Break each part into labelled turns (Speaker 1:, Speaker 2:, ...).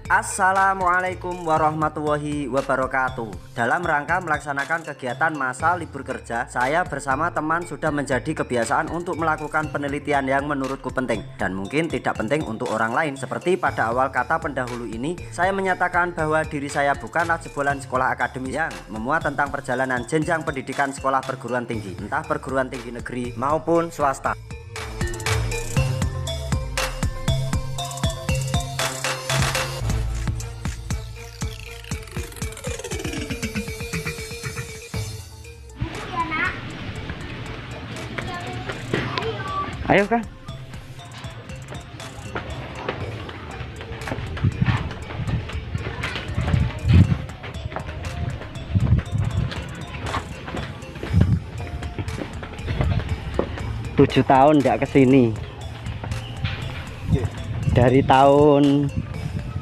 Speaker 1: Assalamualaikum warahmatullahi wabarakatuh. Dalam rangka melaksanakan kegiatan masa libur kerja, saya bersama teman sudah menjadi kebiasaan untuk melakukan penelitian yang menurutku penting dan mungkin tidak penting untuk orang lain. Seperti pada awal kata pendahulu ini, saya menyatakan bahwa diri saya bukanlah jebolan sekolah akademis yang memuat tentang perjalanan jenjang pendidikan sekolah perguruan tinggi, entah perguruan tinggi negeri maupun swasta. Ayo Kang. Tujuh tahun nggak kesini. Dari tahun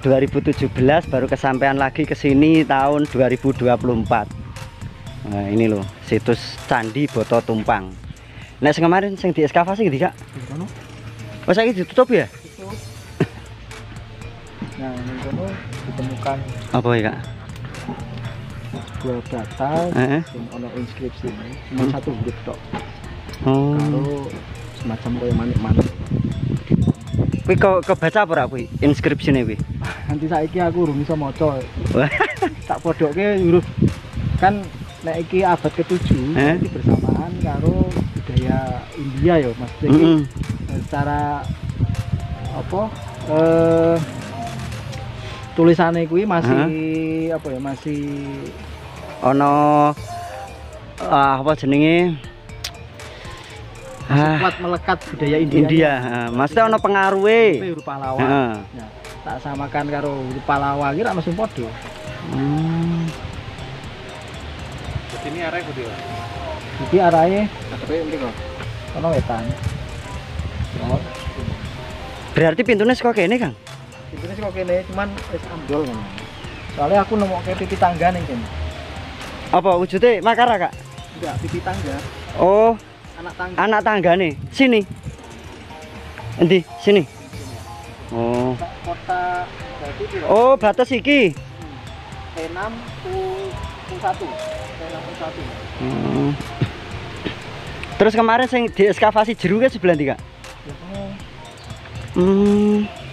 Speaker 1: 2017 baru kesampaian lagi kesini tahun 2024. Nah, ini loh situs Candi Boto Tumpang. Nah, kemarin yang dieskavasi gitu Kak? Oh, saya ditutup ya?
Speaker 2: Tutup. Nah, ini kono ditemukan
Speaker 1: apa ya Kak?
Speaker 2: dua bata yang ono inskripsi ini, cuma satu huruf tok.
Speaker 1: Oh.
Speaker 2: Kalau semacam kayak manik-manik.
Speaker 1: Kuwi kok kebaca apa ora kuwi inskripsine kuwi?
Speaker 2: Nanti saiki aku urung iso maca. Tak podoke huruf kan nek iki abad ke-7 iki bersamaan karo budaya India ya Mas. Jadi secara apa tulisannya kuwi masih apa ya, masih
Speaker 1: ono apa jenenge?
Speaker 2: kuat melekat budaya
Speaker 1: India. Maksudnya ono pengaruhe.
Speaker 2: Huruf Pahlawa. Nah, tak samakan karo huruf Pahlawa iki ra mesti padha. Ini arahnya putih Pak? Iki arahnya ngadepe mriko. Kono wetan. Oh.
Speaker 1: Berarti pintunya saka kene, Kang?
Speaker 2: Pintunya saka kene, cuman wis ambrol ngono. Soalnya aku nemokke pipi tangga ning kene.
Speaker 1: Apa wujudnya makara, Kak?
Speaker 2: Enggak, pipi tangga.
Speaker 1: Oh,
Speaker 2: anak tangga.
Speaker 1: Anak tangga nih. Sini. Endi? Sini. Oh.
Speaker 2: Kota berarti piro?
Speaker 1: Oh, batas iki.
Speaker 2: T6 U1.
Speaker 1: Terus kemarin yang dieskavasi jeruknya sebelah tiga.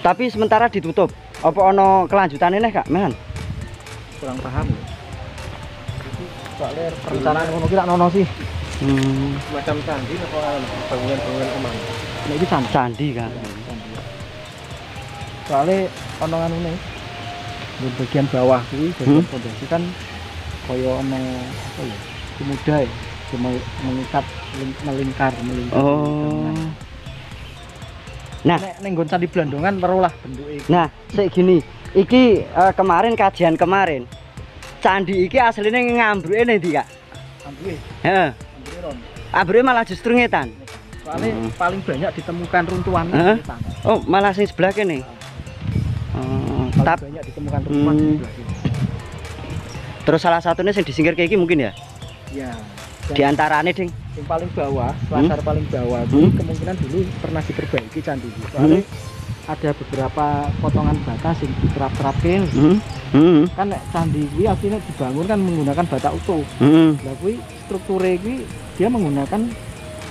Speaker 1: Tapi sementara ditutup. Apa ono kelanjutannya nih Kak? Mehan?
Speaker 2: Kurang paham. Soalnya perencanaan ngono ki tak nono sih. Macam candi apa bangunan-bangunan emang. Nah, ini
Speaker 1: candi kan.
Speaker 2: Soalnya ono ngene. Di bagian bawah kuwi bagian fondasi kan kaya ono apa ya? Muda ya, cuma mengikat melingkar.
Speaker 1: Oh. Nah,
Speaker 2: ning nggon Candi Blandongan weruh lah bentuke.
Speaker 1: Nah, sik gini, iki kemarin kajian kemarin. Candi iki aslinya ngambruke ndi, Kak?
Speaker 2: Ambruke.
Speaker 1: Heeh. Ambruke malah justru ngetan.
Speaker 2: Soalnya paling banyak ditemukan runtuhan ngetan.
Speaker 1: Oh, malah sing sebelah kene.
Speaker 2: Paling banyak ditemukan runtuhan sebelah kene.
Speaker 1: Terus salah satunya yang disingkir kayak gini mungkin ya?
Speaker 2: Ya.
Speaker 1: Di antaranya ding.
Speaker 2: Yang paling bawah, selasar paling bawah itu kemungkinan dulu pernah diperbaiki candi itu. Soalnya ada beberapa potongan bata yang diterap-terapin. Kan candi ini akhirnya dibangun kan menggunakan bata utuh. Nah, kui strukturnya ini dia menggunakan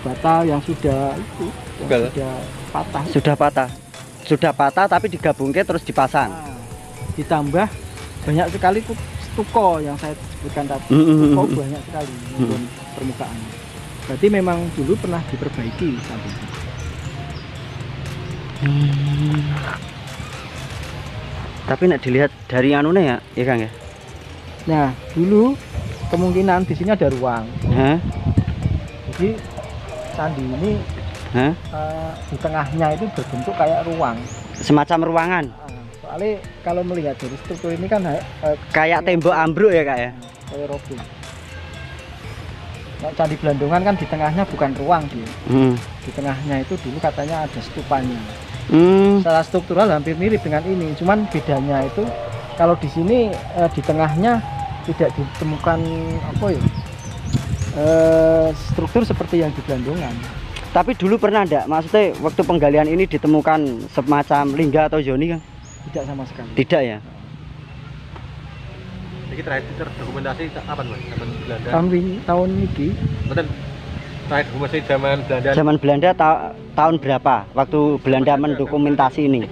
Speaker 2: bata yang sudah itu, yang sudah patah.
Speaker 1: Sudah patah tapi digabungkan terus dipasang.
Speaker 2: Nah, ditambah banyak sekali stuko yang saya sebutkan tadi. Stuko banyak sekali permukaan. Berarti memang dulu pernah diperbaiki sampai itu.
Speaker 1: Tapi nak dilihat dari anunya ya Kang ya.
Speaker 2: Nah, dulu kemungkinan di sini ada ruang. Jadi candi ini di tengahnya itu berbentuk kayak ruang.
Speaker 1: Semacam ruangan.
Speaker 2: Soalnya kalau melihat dari struktur ini kan
Speaker 1: kayak tembok ambruk ya Kak ya.
Speaker 2: Kayak roboh. Nah, Candi Blandongan kan di tengahnya bukan ruang dia. Di tengahnya itu dulu katanya ada stupanya. Secara struktural hampir mirip dengan ini, cuman bedanya itu kalau di sini di tengahnya tidak ditemukan apa ya struktur seperti yang di Blandongan.
Speaker 1: Tapi dulu pernah enggak, maksudnya waktu penggalian ini ditemukan semacam lingga atau yoni kan?
Speaker 2: Tidak sama sekali.
Speaker 1: Tidak ya.
Speaker 3: Ini terakhir terdokumentasi kapan Mas? Zaman Belanda.
Speaker 2: Tahun ini
Speaker 3: Betul. Terakhir dokumentasi zaman Belanda.
Speaker 1: Zaman Belanda tahun berapa? Waktu Belanda mendokumentasi ini.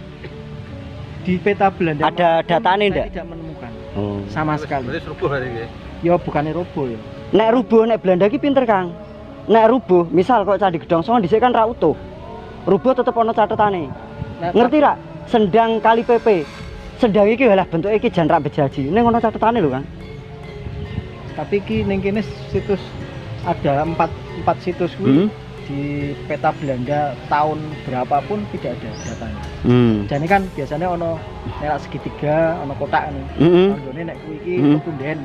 Speaker 2: di peta Belanda
Speaker 1: Ada datanya
Speaker 2: saya
Speaker 1: enggak?
Speaker 2: tidak menemukan
Speaker 1: Oh.
Speaker 2: sama sekali.
Speaker 3: Berarti serupuh berarti ya.
Speaker 2: Ya bukannya robo ya.
Speaker 1: Nek rubuh nek Belanda ki pinter, Kang. Nek rubuh, misal kok Candi Gedong Songo dhisik kan ra utuh. Rubuh tetep ana catetane.
Speaker 2: Nah,
Speaker 1: Ngerti ra? Sendang kali PP. Sendang iki lah bentuke iki jan rak bejaji. Ning ana catetane lho, Kang.
Speaker 2: tapi ki ning kene situs ada empat situs kuwi di peta Belanda tahun berapapun tidak ada datanya. Jadi kan biasanya ono nek segitiga, ono kotak nih. Tanggone nek kuwi iki kepunden.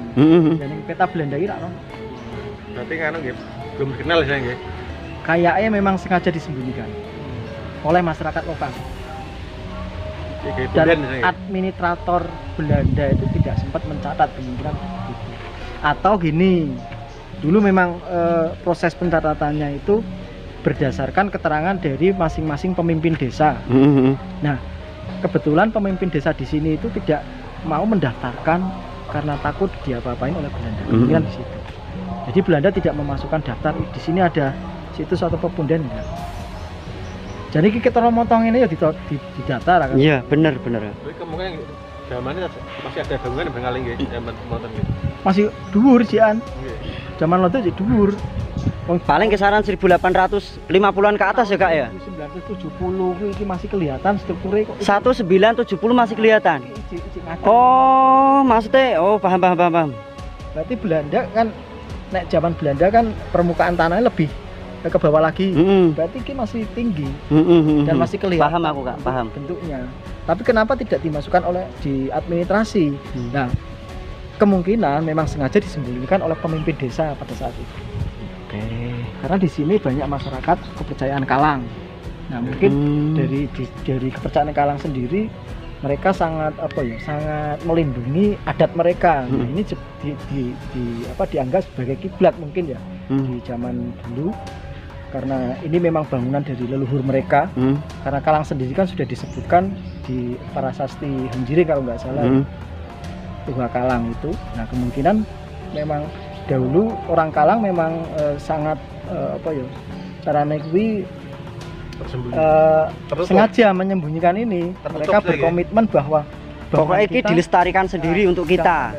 Speaker 2: Jadi peta Belanda iki ra ono.
Speaker 3: Berarti kan nggih belum dikenal saya nggih.
Speaker 2: Kayaknya memang sengaja disembunyikan oleh masyarakat lokal. Dan administrator Belanda itu tidak sempat mencatat kemungkinan itu. Atau gini, dulu memang proses pencatatannya itu berdasarkan keterangan dari masing-masing pemimpin desa. Nah, kebetulan pemimpin desa di sini itu tidak mau mendaftarkan karena takut diapa-apain oleh Belanda. Kemungkinan di situ. Jadi Belanda tidak memasukkan daftar di sini ada situs atau pepunden enggak. Jadi kita motong ini ya di data kan.
Speaker 1: Iya, bener.
Speaker 3: Tapi kemungkinan zamannya masih ada gabungan bengaling nggih, zaman motor nggih.
Speaker 2: Masih dhuwur jian.
Speaker 3: Nggih.
Speaker 2: Zaman lo tuh dhuwur.
Speaker 1: Paling kisaran 1850-an ke atas ya, Kak ya.
Speaker 2: 1970 iki masih kelihatan strukturnya kok.
Speaker 1: 1970 masih kelihatan.
Speaker 2: Ngaco.
Speaker 1: Oh, maksudnya paham.
Speaker 2: Berarti Belanda kan nek zaman Belanda kan permukaan tanahnya lebih ke bawah lagi. Berarti ini masih tinggi dan masih kelihatan.
Speaker 1: Paham aku, Kak, paham.
Speaker 2: Bentuknya. Tapi kenapa tidak dimasukkan oleh di administrasi? Nah, kemungkinan memang sengaja disembunyikan oleh pemimpin desa pada saat itu. Karena di sini banyak masyarakat kepercayaan Kalang. Nah, mungkin dari kepercayaan Kalang sendiri mereka sangat sangat melindungi adat mereka. Nah, ini dianggap sebagai kiblat mungkin ya di zaman dulu. Karena ini memang bangunan dari leluhur mereka. Karena Kalang sendiri kan sudah disebutkan di Prasasti Henjiri kalau nggak salah. Tuha Kalang itu. Nah, kemungkinan memang dahulu orang Kalang memang sangat carane kuwi sengaja menyembunyikan ini. Mereka berkomitmen bahwa
Speaker 1: pokoknya ini dilestarikan sendiri untuk kita.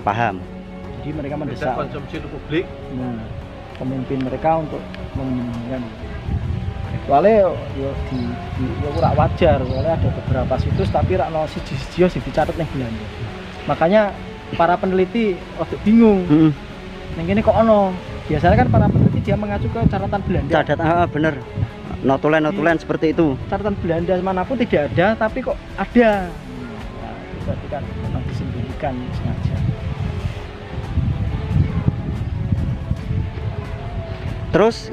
Speaker 1: Paham.
Speaker 2: Jadi mereka mendesak
Speaker 3: konsumsi untuk publik.
Speaker 2: Nah, pemimpin mereka untuk menyembunyikan. Soalnya kurang wajar, soalnya ada beberapa situs tapi rakno siji-siji sing dicatat ning Belanda. Makanya para peneliti waktu bingung. Ning kene kok ono. Biasanya kan para peneliti dia mengacu ke catatan Belanda.
Speaker 1: Bener. Notulen seperti itu.
Speaker 2: Catatan Belanda manapun tidak ada, tapi kok ada. Nah, itu berarti kan memang disembunyikan sengaja.
Speaker 1: Terus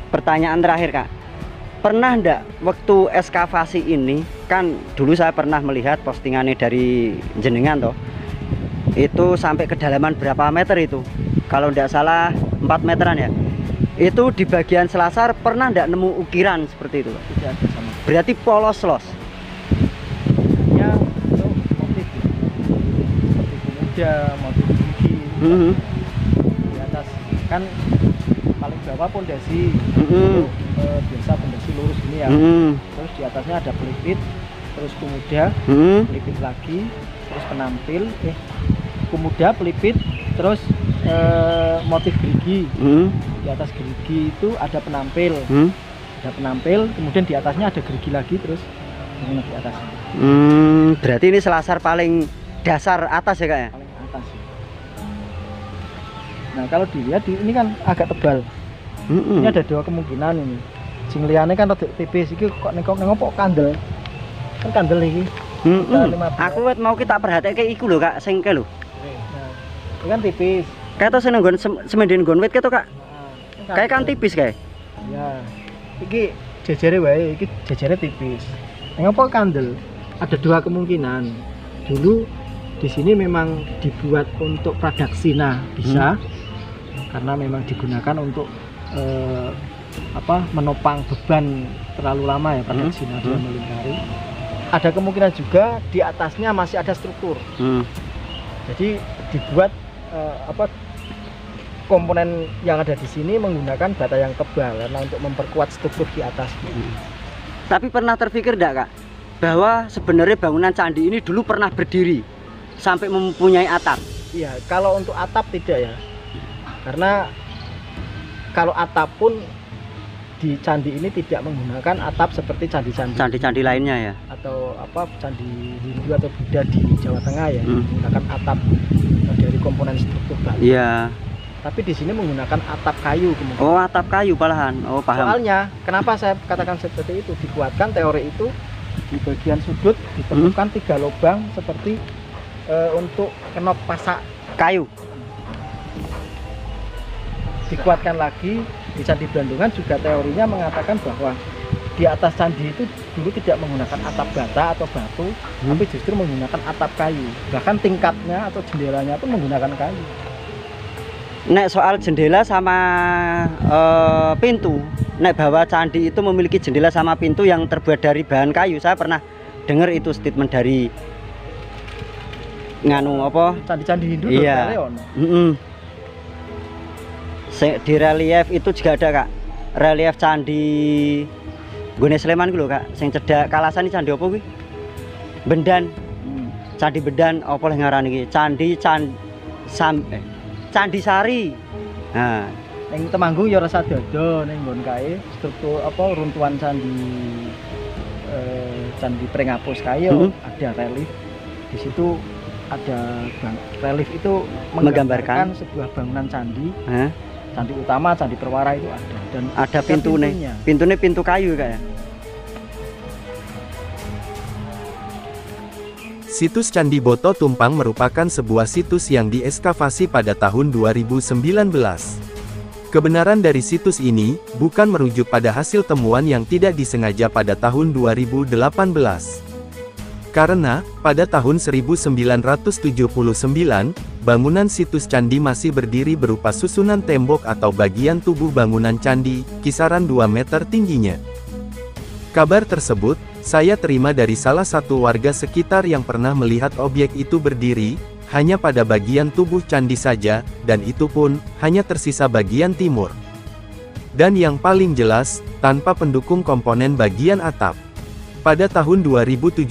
Speaker 1: pertanyaan terakhir, Kak. Pernah ndak waktu ekskavasi ini, kan dulu saya pernah melihat postingannya dari jenengan toh. Itu sampai kedalaman berapa meter itu? Kalau ndak salah 4 meteran ya. Itu di bagian selasar pernah ndak nemu ukiran seperti itu?
Speaker 2: Tidak ada sama.
Speaker 1: Berarti polos los.
Speaker 2: Ya, itu motif seperti pemuda, motif gigi. Di atas kan paling bawah pondasi. Biasa pondasi lurus ini ya. Terus di atasnya ada pelipit, terus pemuda, pelipit lagi, terus penampil, pemuda, pelipit, terus motif gerigi. Di atas gerigi itu ada penampil. Ada penampil, kemudian di atasnya ada gerigi lagi, terus di atas.
Speaker 1: Berarti ini selasar paling dasar atas ya, Kak ya?
Speaker 2: Paling atas. Nah, kalau dilihat ini kan agak tebal. Ini ada dua kemungkinan ini. Sing liyane kan rada tipis iki kok nengok kok kandel. Kan kandel iki.
Speaker 1: Aku mau kita perhatike iku lho, Kak, sing ke lho.
Speaker 2: Nah, ini kan tipis.
Speaker 1: Kayak to seneng nggon semenden nggon wit keto, Kak. Kayak kan tipis kayak.
Speaker 2: Ya. Iki jejere wae, iki jejere tipis. Nengok kandel. Ada dua kemungkinan. Dulu di sini memang dibuat untuk pradaksina bisa. Karena memang digunakan untuk menopang beban terlalu lama ya pradaksina dia melingkari. ada kemungkinan juga di atasnya masih ada struktur. Jadi dibuat komponen yang ada di sini menggunakan bata yang tebal karena untuk memperkuat struktur di atas.
Speaker 1: Tapi pernah terpikir enggak Kak, bahwa sebenarnya bangunan candi ini dulu pernah berdiri sampai mempunyai atap?
Speaker 2: Iya, kalau untuk atap tidak ya. Karena kalau atap pun di candi ini tidak menggunakan atap seperti candi-candi
Speaker 1: lainnya ya,
Speaker 2: atau candi Hindu atau Buddha di Jawa Tengah ya, menggunakan atap dari komponen struktur batu.
Speaker 1: Iya.
Speaker 2: Tapi di sini menggunakan atap kayu kemudian.
Speaker 1: Oh, atap kayu malahan. Oh, paham.
Speaker 2: Soalnya kenapa saya katakan seperti itu? Dikuatkan teori itu di bagian sudut ditemukan 3 lubang seperti untuk kenop pasak
Speaker 1: kayu.
Speaker 2: Dikuatkan lagi di Candi Brandungan juga teorinya mengatakan bahwa di atas candi itu dulu tidak menggunakan atap bata atau batu, tapi justru menggunakan atap kayu. Bahkan tingkatnya atau jendelanya pun menggunakan kayu.
Speaker 1: Nek soal jendela sama pintu, nek bahwa candi itu memiliki jendela sama pintu yang terbuat dari bahan kayu, saya pernah dengar itu statement dari
Speaker 2: candi-candi Hindu.
Speaker 1: Iya. Di relief itu juga ada Kak, relief candi Gune Sleman gitu Kak, sing cedak Kalasan candi apa kuwi? Bendan. Candi Bendan apa leh ngaran iki? Candi Sari. Nah,
Speaker 2: ning Temanggung ya rasa dodo ning nggon kae struktur runtuhan candi Pringapus kae ada relief. Di situ ada relief itu menggambarkan sebuah bangunan candi. Candi utama, candi Perwara itu ada, dan
Speaker 1: ada pintunya pintu kayu Kak ya.
Speaker 4: Situs Candi Boto Tumpang merupakan sebuah situs yang dieskavasi pada tahun 2019. Kebenaran dari situs ini bukan merujuk pada hasil temuan yang tidak disengaja pada tahun 2018. Karena, pada tahun 1979, bangunan situs candi masih berdiri berupa susunan tembok atau bagian tubuh bangunan candi, kisaran 2 meter tingginya. Kabar tersebut, saya terima dari salah satu warga sekitar yang pernah melihat objek itu berdiri, hanya pada bagian tubuh candi saja, dan itu pun, hanya tersisa bagian timur. Dan yang paling jelas, tanpa pendukung komponen bagian atap. Pada tahun 2017,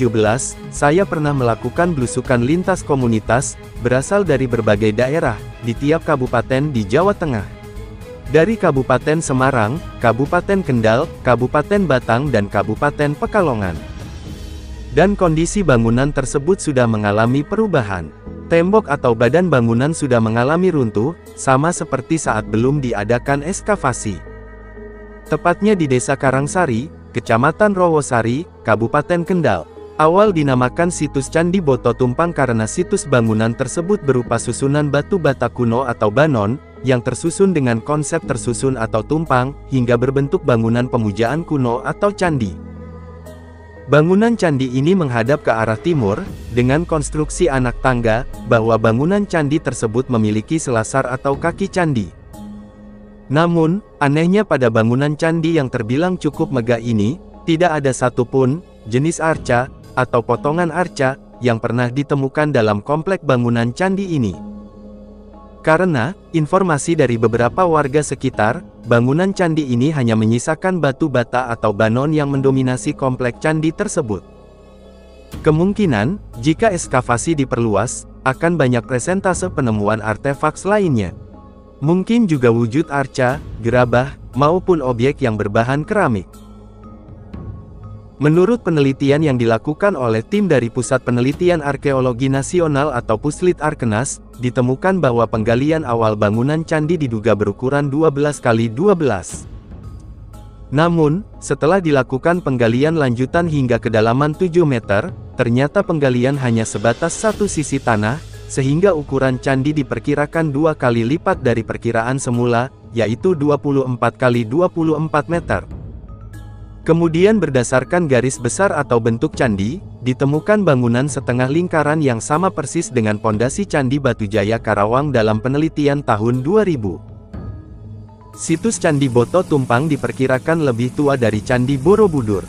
Speaker 4: saya pernah melakukan belusukan lintas komunitas, berasal dari berbagai daerah, di tiap kabupaten di Jawa Tengah. Dari Kabupaten Semarang, Kabupaten Kendal, Kabupaten Batang dan Kabupaten Pekalongan. Dan kondisi bangunan tersebut sudah mengalami perubahan. Tembok atau badan bangunan sudah mengalami runtuh, sama seperti saat belum diadakan ekskavasi. Tepatnya di Desa Karangsari, Kecamatan Rowosari, Kabupaten Kendal. Awal dinamakan situs Candi Boto Tumpang karena situs bangunan tersebut berupa susunan batu bata kuno atau banon, yang tersusun dengan konsep tersusun atau tumpang, hingga berbentuk bangunan pemujaan kuno atau candi. Bangunan candi ini menghadap ke arah timur, dengan konstruksi anak tangga, bahwa bangunan candi tersebut memiliki selasar atau kaki candi. Namun, anehnya pada bangunan candi yang terbilang cukup megah ini, tidak ada satupun jenis arca, atau potongan arca, yang pernah ditemukan dalam komplek bangunan candi ini. Karena, informasi dari beberapa warga sekitar, bangunan candi ini hanya menyisakan batu bata atau banon yang mendominasi komplek candi tersebut. Kemungkinan, jika ekskavasi diperluas, akan banyak presentase penemuan artefak lainnya. Mungkin juga wujud arca, gerabah, maupun objek yang berbahan keramik. Menurut penelitian yang dilakukan oleh tim dari Pusat Penelitian Arkeologi Nasional atau Puslit Arkenas, ditemukan bahwa penggalian awal bangunan candi diduga berukuran 12 x 12. Namun, setelah dilakukan penggalian lanjutan hingga kedalaman 7 meter, ternyata penggalian hanya sebatas satu sisi tanah, sehingga ukuran candi diperkirakan 2 kali lipat dari perkiraan semula, yaitu 24 x 24 meter. Kemudian berdasarkan garis besar atau bentuk candi, ditemukan bangunan setengah lingkaran yang sama persis dengan pondasi Candi Batujaya Karawang dalam penelitian tahun 2000. Situs Candi Boto Tumpang diperkirakan lebih tua dari Candi Borobudur.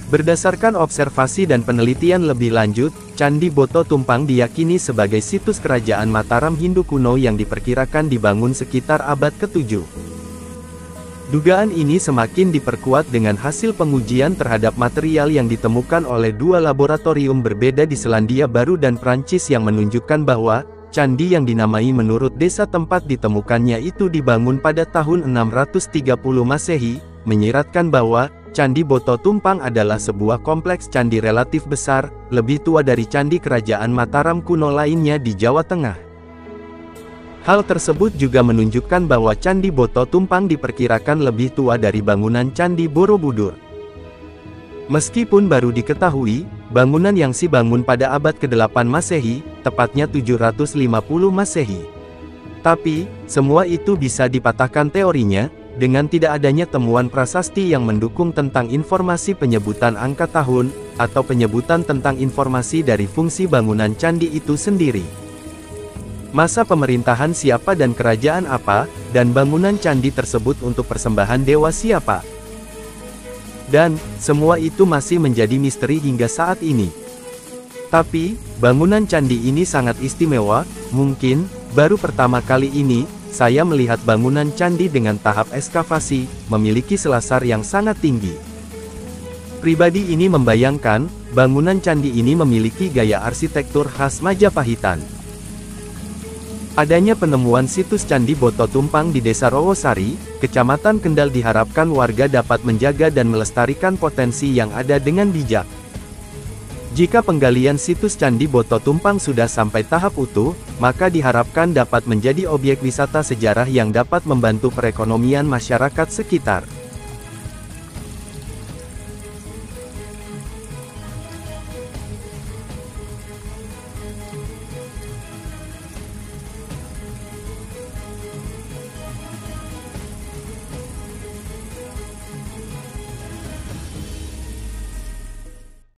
Speaker 4: Berdasarkan observasi dan penelitian lebih lanjut, Candi Boto Tumpang diyakini sebagai situs kerajaan Mataram Hindu kuno yang diperkirakan dibangun sekitar abad ke-7. Dugaan ini semakin diperkuat dengan hasil pengujian terhadap material yang ditemukan oleh dua laboratorium berbeda di Selandia Baru dan Prancis yang menunjukkan bahwa candi yang dinamai menurut desa tempat ditemukannya itu dibangun pada tahun 630 Masehi, menyiratkan bahwa Candi Boto Tumpang adalah sebuah kompleks candi relatif besar, lebih tua dari candi kerajaan Mataram kuno lainnya di Jawa Tengah. Hal tersebut juga menunjukkan bahwa Candi Boto Tumpang diperkirakan lebih tua dari bangunan Candi Borobudur. Meskipun baru diketahui, bangunan yang dibangun pada abad ke-8 Masehi, tepatnya 750 Masehi. Tapi, semua itu bisa dipatahkan teorinya, dengan tidak adanya temuan prasasti yang mendukung tentang informasi penyebutan angka tahun, atau penyebutan tentang informasi dari fungsi bangunan candi itu sendiri. Masa pemerintahan siapa dan kerajaan apa, dan bangunan candi tersebut untuk persembahan dewa siapa. Dan, semua itu masih menjadi misteri hingga saat ini. Tapi, bangunan candi ini sangat istimewa, mungkin, baru pertama kali ini, saya melihat bangunan candi dengan tahap ekskavasi, memiliki selasar yang sangat tinggi. Pribadi ini membayangkan, bangunan candi ini memiliki gaya arsitektur khas Majapahitan. Adanya penemuan situs Candi Boto Tumpang di Desa Rowosari, Kecamatan Kendal diharapkan warga dapat menjaga dan melestarikan potensi yang ada dengan bijak. Jika penggalian situs Candi Boto Tumpang sudah sampai tahap utuh, maka diharapkan dapat menjadi objek wisata sejarah yang dapat membantu perekonomian masyarakat sekitar.